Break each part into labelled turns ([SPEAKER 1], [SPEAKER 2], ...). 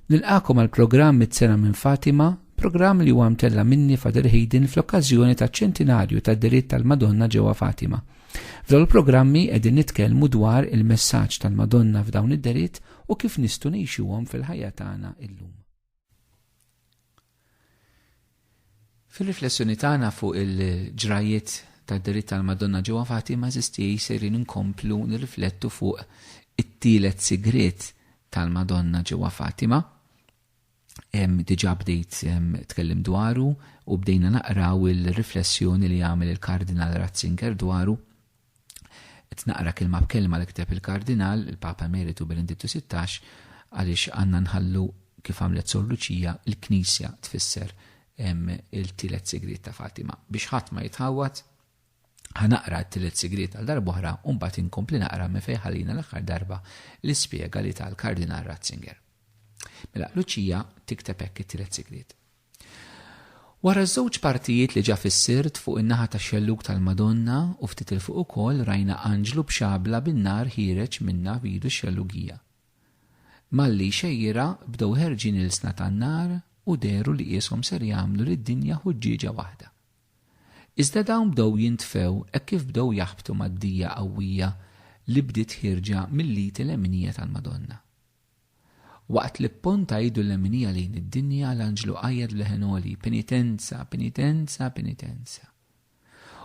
[SPEAKER 1] Nilqakom għal programm Mit-sena minn Fatima, programm li huwa mtella minni Fader Hayden fl-okkażjoni taċ-ċentinarju tad-diritt tal-Madonna ġewwa Fatima. F'dawn il-programmi qegħdin nitkellmu dwar il-messaġġ tal-Madonna f'dawn id-diritt u kif nistgħu ngħixuhom fil-ħajja tagħna illum. Fir-riflessjoni tagħna fuq il-ġrajiet tad-diritt tal-Madonna ġewwa Fatima żisti sejrin inkomplu nirriflettu fuq it-tielet sigriet tal-Madonna ġewwa Fatima. Diġà bdejt tkellim dwaru u bdejna naqraw il-riflessjoni li għamel il-Kardinal Ratzinger dwaru. Qed naqra kelma b'kelma li kteb il-Kardinal, il-Papa Emeritu Benedittu 16, għaliex għandna nħallu kif għamlet Sor Luċija il-Knisja tfisser il-tielet sigriet ta' Fatima. Biex ħadd ma jitħawat, ħanaqra t-tielet sigriet għal darba oħra u mbagħad inkompli naqra me fejn ħallina l-aħħar darba li spjega li tal-Kardinal Ratzinger. Mela Luċija tikteb hekk it-tielet sigriet. Wara ż-żewġ partijiet li ġa fis-sirt fuq in-naħa tax-xellug tal-Madonna u ftit il fuq ukoll rajna anġlu b'xabla bin-nar ħireġ minnha bidu x-xellugija. Malli xejjira bdew ħerġin il-sna tan-nar u deru li qishom ser jagħmlu lid-dinja ħuġġieġa waħda. Iżda dawn bdew jintfew hekk kif bdew jaħbtu mad-dija qawwija li bdiet ħirġa mill-liti l-eminija tal-Madonna. Waqt li pponta jgħidu l-eminija lejn id-dinja l-anġlu qajjed leħenoli penitenza, penitenza, penitenza.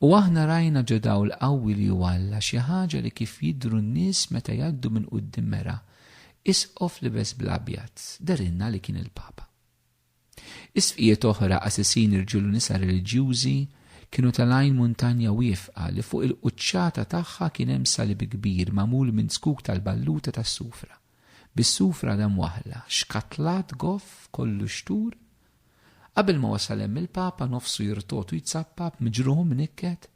[SPEAKER 1] U aħna rajna ġodaw l-qawwi li walla xi ħaġa li kif jidru n-nies meta jgħaddu minn quddiem mera, isqof libes bl-abjad, darinna li kien il-Papa. Isfijiet oħra assassini irġiel u nisa reliġjużi kienu talajn muntanja wiefqa li fuq il-quċċata tagħha kien hemm salib kbir magħmul minn skuk tal-balluta tas-sufra. Bis-sufra dam waħla, xkatlat goff kollu xtur. Qabel ma wasal hemm il-Papa nofsu jirtotu jitsappab miġruħu mnikket,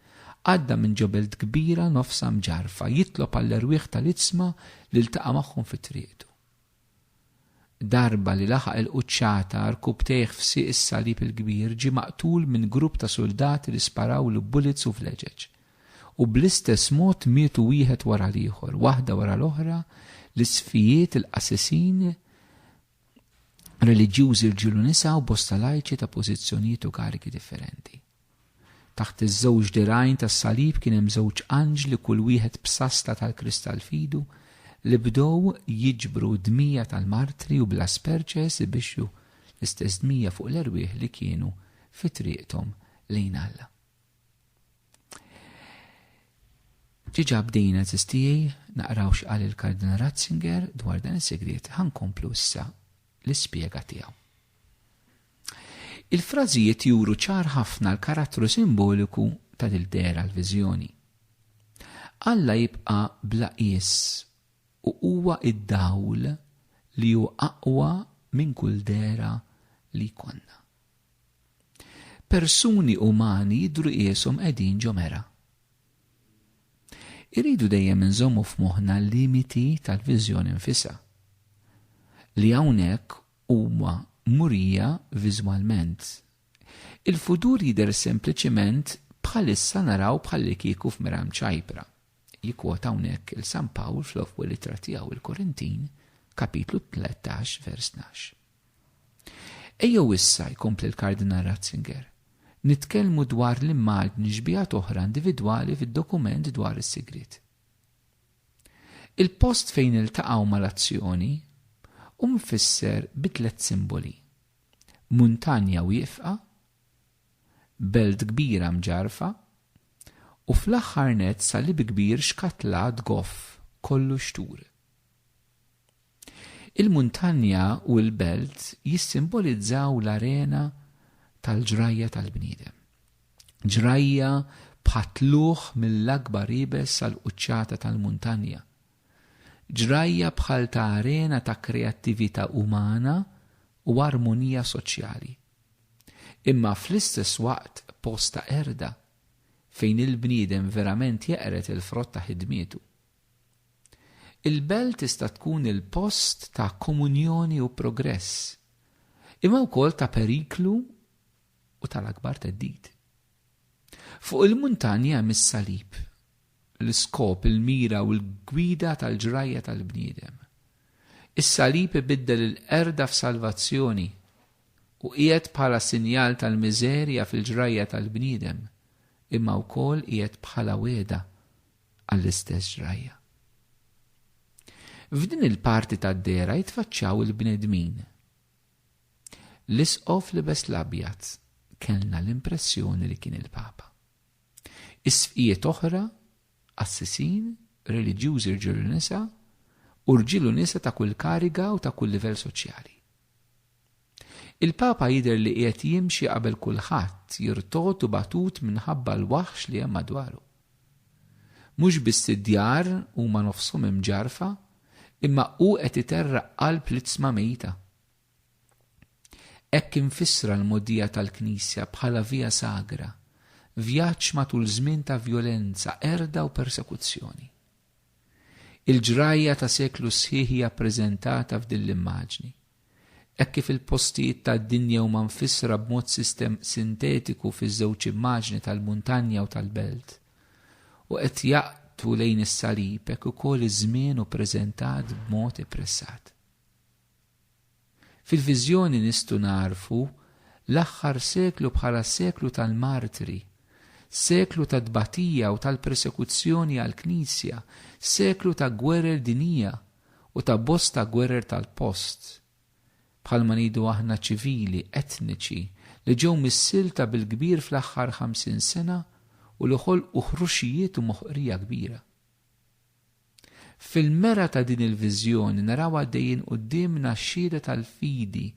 [SPEAKER 1] għadda minn ġobelt kbira nofsa mġarfa, jitlob għall-erwieħ tal-itzma li ltaqa' magħhom fit-triqtu. Darba li laħaq il-quċċata rkub tejħ f'siq is-salib il-kbir ġie maqtul minn grupp ta' soldati li sparaw li bullets u fleġeġ. U bl-istess mod mietu wieħed wara l-ieħor, waħda wara l-oħra, l-isfijiet il-qassasin reliġjużi irġiel u nisa u bosta lajċi ta' pożizzjonijiet u kariki differenti. Taħt iż-żewġ dirgħajn tas-salib kien hemm żewġ anġli kull wieħed b'sasta tal-kristall fidu li bdew jiġbru dmija tal-martri u bla sperċes ibixxu l-istess dmija fuq l-erwieħ li kienu fi triqthom lejn Alla. Ġiġa bdejna tistijaj naqraw x'qal il-Kardinal Ratzinger dwar dan is-segriet ħankomplu issa l-ispjega tiegħu. Il-frażijiet juru ċar ħafna l-karattru simboliku ta' dil-dera l-viżjoni. Alla jibqa' bla qies u huwa id-dawl li hu aqwa minn kull dera li jkollna. Persuni umani jidhru qishom qegħdin ġo mera. Irridu dejjem inżommu f'moħħna l-limiti tal-viżjoni nfisha. Li hawnhekk huma murija viżwalment. Il-futur jidher sempliċement bħalissa naraw bħalli kieku f'miram ċajpra. Jikwota hawnhekk il-San Pawl fl-ewwel ittra tiegħu il-Korintin, kapitlu 13 vers 12. Ejjew issa jkompli l-Kardinal Ratzinger. Nitkellmu dwar l-immaġni ġbijat oħra individwali fid-dokument dwar is-sigriet. Il-post fejn iltaqgħu mal-azzjoni mfisser bi tliet simboli. Muntanja wieqfa, belt kbira mġarfa u fl-aħħar nett salib kbir xkatlat goff kollu xtur. Il-muntanja u l-belt jissimbolizzaw l-arena tal-ġrajja tal-bniedem. Ġrajja bħatluħ mill-akbar ibes sal-quċċata tal-muntanja. Ġrajja bħal ta' arena ta' kreattività umana u armonija soċjali. Imma fl-istess waqt posta erda fejn il-bniedem verament jeqret il-frott ta' ħidmietu. Il-belt tista' tkun il-post ta' komunjoni u progress, imma wkoll ta' periklu u tal-akbar teddid. Fuq il-muntanja hemm is-salib, l-iskop, il-mira u l-gwida tal-ġrajja tal-bniedem. Is-salib ibiddel il-qerda f'salvazzjoni u qiegħed bħala sinjal tal-miżerja fil-ġrajja tal-bniedem, imma wkoll qiegħed bħala wiegħda għall-istess ġrajja. F'din il-parti tad-dehra jitfaċċaw il-bnedmin. L-isqof libes l-abjad kellna l-impressjoni li kien il-Papa. Is-sfijiet oħra, assisin, reliġjużi rġilu nisa u rġilu nisa ta' kull kariga u ta' kull livell soċjali. Il-Papa jidher li qiegħed jimxi qabel kulħadd jirtot u batut minħabba l-waħx li hemm madwaru. Mhux biss id-djar huma nofshom imġarfa, imma hu qed iterraq qalb litzma mejta. Hekk infissra l-mogħdija tal-Knisja bħala via sagra, vjaġġ matul żmien ta' vjolenza, erda u persekuzzjoni. Il-ġrajja ta' seklu sħiħ hija ppreżentata f'din l-immaġni. Hekk kif il-postijiet tad-dinja huma nfissra b'mod sintetiku fiż-żewġ immaġni tal-muntanja u tal-belt. U qed jaqtu lejn is-salib hekk ukoll iż-żmien hu ppreżentat b'mod ippressat. Fil-viżjoni nistgħu narfu l-aħħar seklu bħala seklu tal-martri, seklu ta' tbatija u tal-persekuzzjoni għall-Knisja, seklu ta' gwerer dinija u ta' bosta gwerer tal-post. Bħalma ngħidu aħna ċivili, etniċi, li ġew missilta bil-kbir fl-aħħar 50 sena u li ħolqu ħruxijiet u moħqrija kbira. Fil-mera ta' din il-viżjoni naraw għaddejjin qudiemna x-xhieda tal-fidi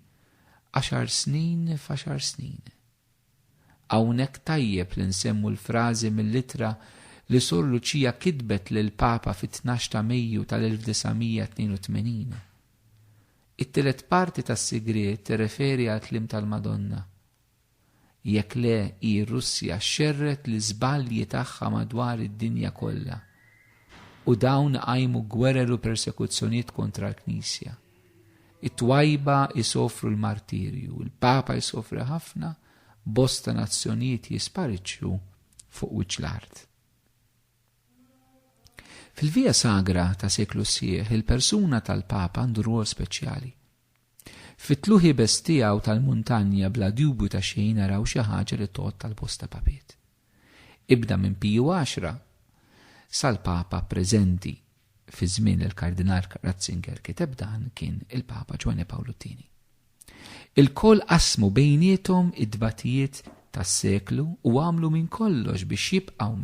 [SPEAKER 1] 10 snin f'10 snin. Hawnhekk tajjeb li nsemmu l-frażi mill-ittra li Sor Luċija kitbet lill-Papa fit-12 ta' Mejju tal-1982. It-tielet parti tas-sigriet tirreferi għal kliem tal-Madonna. Jekk le hi Russja xerret l-iżbalji tagħha madwar id-dinja kollha u dawn qajmu gwerer u persekuzzjonijiet kontra l-Knisja. It-twajba isofru l-martirju, il-Papa isofri ħafna, bosta nazzjonijiet jispariċċu fuq wiċċ l-art. Fil-via sagra ta' seklu sieħ il-persuna tal-Papa għandu rwol speċjali. Fit-tluħi bestijaw tal-muntanja bla dubju ta' xejn naraw xi ħaġa li tot tal-bosta papiet. Ibda minn Piju 10 sal-Papa preżenti fi żmien il-Kardinal Ratzinger kiteb dan kien il-Papa Giovanni Paolo II. Il-koll qasmu bejniethom id-dbatijiet tas-seklu u għamlu minn kollox biex jibqgħu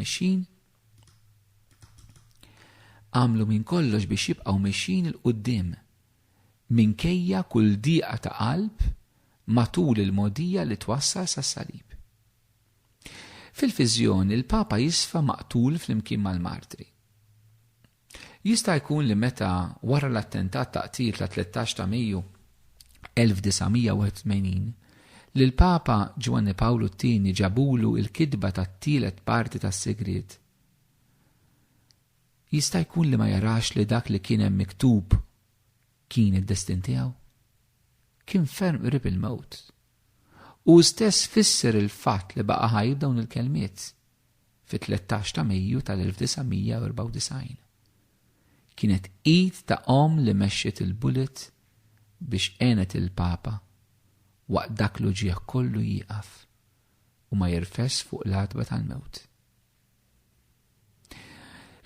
[SPEAKER 1] mexxin il-qudiem minkejja kull dieqa ta' qalb matul il-mogħdija li twassal sas-salib. Fil-viżjoni il-Papa jisfa maqtul flimkien mal-martri. Jista' jkun li meta wara l-attentat ta' qtil ta' 13 ta' Mejju 1981 li l-Papa Giovanni Paolo II ġabulu il-kitba tat-tielet parti tas-segriet. Jista' jkun li ma jarax li dak li kien hemm miktub kien id-destin tiegħu. Kien ferm qrib il-mewt. U stess fisser il-fatt li baqa' ħaj dawn il-kelmiet fit-13 ta' Mejju tal-1994. Kienet id ta' li mexxiet il-bullet biex għenet il-Papa waqt dak l-ġieħ kollu jieqaf u ma jirfess fuq l-għadba tal-mewt.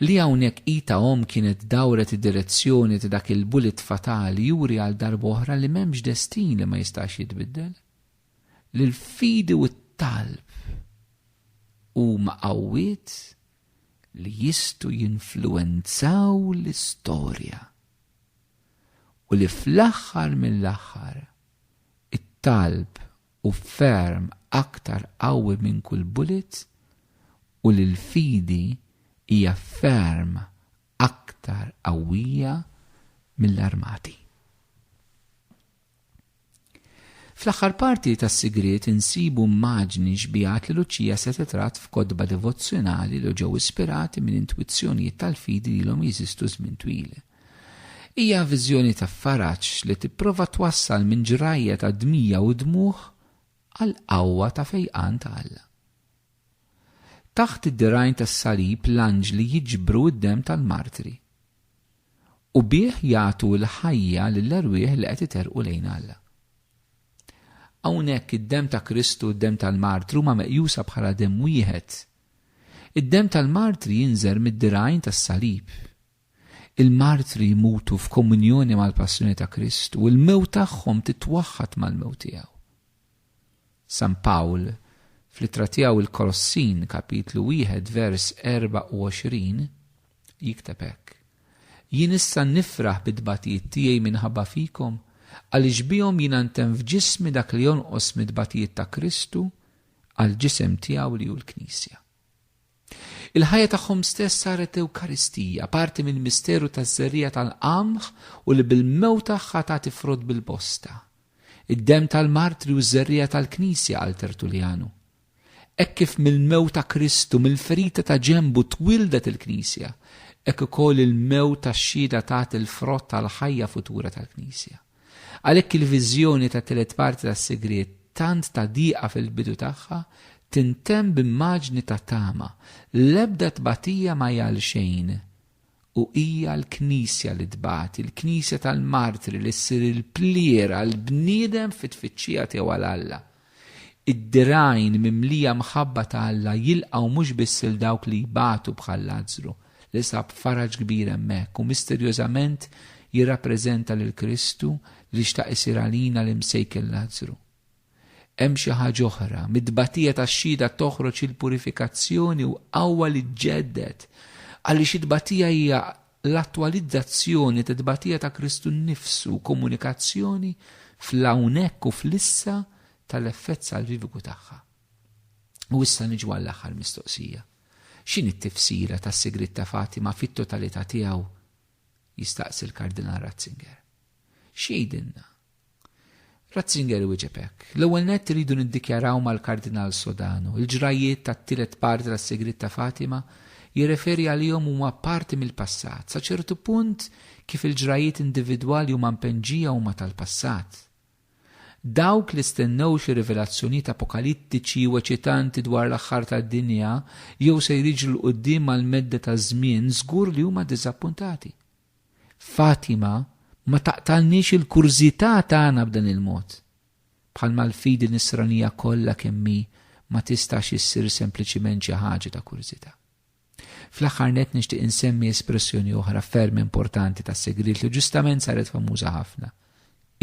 [SPEAKER 1] Li hawnhekk ita kienet dawret id-direzzjoni ta' dak il-bullet fatali juri għal darba oħra li m'hemmx destin li ma jistax jitbiddel. Li l-fidi u t-talb huma qawwiet li jistgħu jinfluwenzaw l-istorja u li fl-aħħar mill-aħħar it-talb u ferm aktar qawwi minn kull bullet u li l-fidi hija ferm aktar qawwija mill-armati. Fl-aħħar parti tas-sigriet insibu immaġni xbijat li Luċija se titrat f'kodba devozzjonali li ġew ispirati minn intwizzjonijiet tal-fidi li l-hom jeżistu żmien twil. Hija viżjoni ta' faraġġ li tipprova twassal minn ġrajja ta' dmija u dmuħ għal qawwa ta' fejqan ta' Alla. Taħt id-dirajn tas-salib l-anġli jiġbru d-dem tal-martri. u bih jagħtu l-ħajja lill-arwieħ li qed iterqu lejn Alla. Hawnhekk id-dem ta' Kristu u d-dem tal-martru ma meqjusa bħala dem wieħed. Id-dem tal-martri jinżer mid-dirgħajn tas-salib. Il-martri jmutu f'komunjoni mal-passjoni ta' Kristu u l-mewt tagħhom titwaħħad mal-mewt tiegħu. San Pawl fl-ittra tiegħu il-Kolossin kapitlu 1 vers 24 jikteb hekk: Jien issa nifraħ bid-dbatijiet tiegħi minħabba fikom għaliex bihom jiena ntem f'ġismi dak li jonqos mid-dbatijiet ta' Kristu għal ġisem tiegħu li hu l-Knisja. Il-ħajja tagħhom stess saret Ewkaristija, parti minn misteru taż-żerrija tal-qamħ u li bil-mewt tagħha tagħti frott bil-bosta. Id-dem tal-martri u ż-żerrija tal-Knisja għal Tertuljanu. Hekk kif mill-mewt ta' Kristu, mill-ferita ta' ġenbu twildet il-Knisja, hekk ukoll il-mewt tax-xhieda tagħti l-frott tal-ħajja futura tal-Knisja. Għalhekk il-viżjoni ta' tielet parti tas-segret tant ta' diqa fil-bidu tagħha tintemm b'immaġni ta' tama, l-ebda tbatija ma jgħal xejn. U hija l-Knisja li tbati, il-Knisja tal-martri li ssir il-pliera l-bniedem fit-tfittxija tiegħu għal Alla. Id-dirgħajn mimlija mħabba ta' Alla jilqgħu mhux biss il dawk li jbatu bħal Lażru li sab faraġ kbir hemmhekk u misterjużament jirrappreżenta lil Kristu li xtaq isir għalina l-imsejkel Lażru. Hemm xi ħaġa oħra, mid-tbatija tax-xhieda toħroġ il-purifikazzjoni u qawwa li tġeddet, għaliex id-tbatija hija l-attwalizzazzjoni ta' tbatija ta' Kristu nnifsu, komunikazzjoni fl-hawnhekk u fl-issa tal-effett salvifiku tagħha. U issa niġu għall-aħħar mistoqsija. X'inhi t-tifsira tas-sigriet ta' Fatima fit-totalità tiegħu? Jistaqsi l-Kardinal Ratzinger. X'jgħidilna? Ratzinger wieġeb hekk. L-ewwel nett iridu niddikjaraw mal-Kardinal Sodano. Il-ġrajiet tat-tielet parti tas-sigriet ta' Fatima jirreferi għalihom huma parti mill-passat. Sa ċertu punt kif il-ġrajiet individwali huma mpenġija huma tal-passat. Dawk li stennew xi rivelazzjonijiet apokalittiċi u eċitanti dwar l-aħħar tad-dinja jew se jriġu l quddiem mal-medda taż-żmien żgur li huma diżappuntati. Fatima ma taqtalniex il-kurżità tagħna b'dan il-mod. Bħalma l-fidi nisranija kollha kemm hi ma tistax issir sempliċiment xi ħaġa ta' kurżità. Fl-aħħar nett nixtieq insemmi espressjoni oħra ferm importanti tas-segriet li ġustament saret famuża ħafna.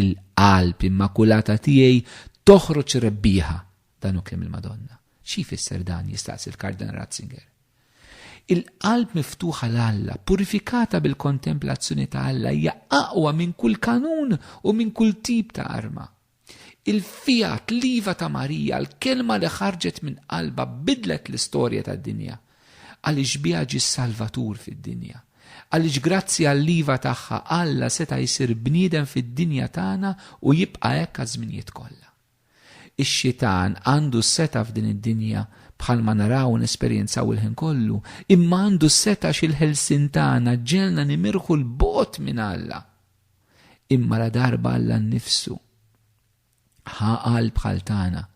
[SPEAKER 1] Il-qalb immakulata tiegħi toħroġ rebbieħa, dan hu kliem il-Madonna. Xi jfisser dan jistaqsi l-Kardinal Ratzinger. Il-qalb miftuħa l-Alla, purifikata bil-kontemplazzjoni ta' Alla, hija aqwa minn kull kanun u minn kull tip ta' arma. Il-fiat liva ta' Marija, l-kelma li ħarġet minn qalba bidlet l-istorja tad-dinja, għaliex biha ġie salvatur fid-dinja. Għaliex grazzi għall-liva tagħha Alla seta' jsir bniedem fid-dinja tagħna u jibqa' hekk għaż-żminijiet kollha. Ix-xitan għandu seta' f'din id-dinja bħalma naraw nesperjenzaw il-ħin kollu, imma għandu seta' xil-ħelsin tagħna ġelna nimirħu l-bot minn Alla. Imma la darba Alla nnifsu ħa qalb bħal tagħna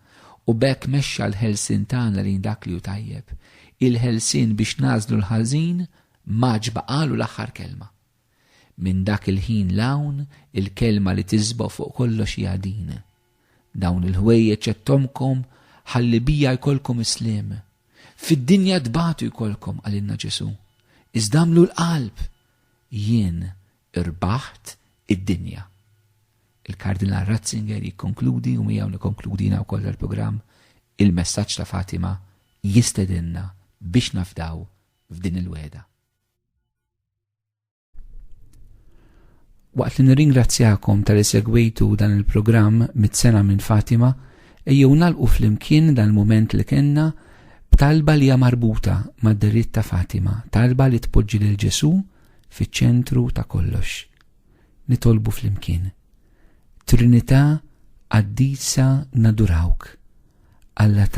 [SPEAKER 1] u bekk mexxa l-ħelsin tagħna lejn dak li hu tajjeb. Il-ħelsin biex nażlu l-ħażin ma ġbaqalu l-aħħar kelma. Minn dak il-ħin l-hawn il-kelma li tiżba fuq kollox hija din. Dawn il-ħwejjeġ ċettomkom ħalli bija jkollkom islim. Fid-dinja dbatu jkollkom għalinna Ġesu. Iżdamlu l-qalb. Jien irbaħt id-dinja. Il-Kardinal Ratzinger jikkonkludi u miegħu nikkonkludina wkoll il-programm il-messaġġ ta' Fatima jistedinna biex nafdaw f'din il-weda. Waqt li nirringrazzjakom tal-li segwejtu dan il-programm mit-sena minn Fatima, ejjew nagħlqu flimkien dan il-mument li kellna b'talba li hija marbuta mad-deritt ta' Fatima, talba li tpoġġi lil Ġesu fiċ-ċentru ta' kollox. Nitolbu flimkien. Trinità qaddisa nadurawk. Alla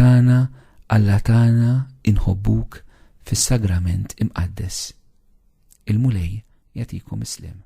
[SPEAKER 1] tagħna inħobbuk fis-sagrament imqaddes. Il-Mulej jagħtikom islim.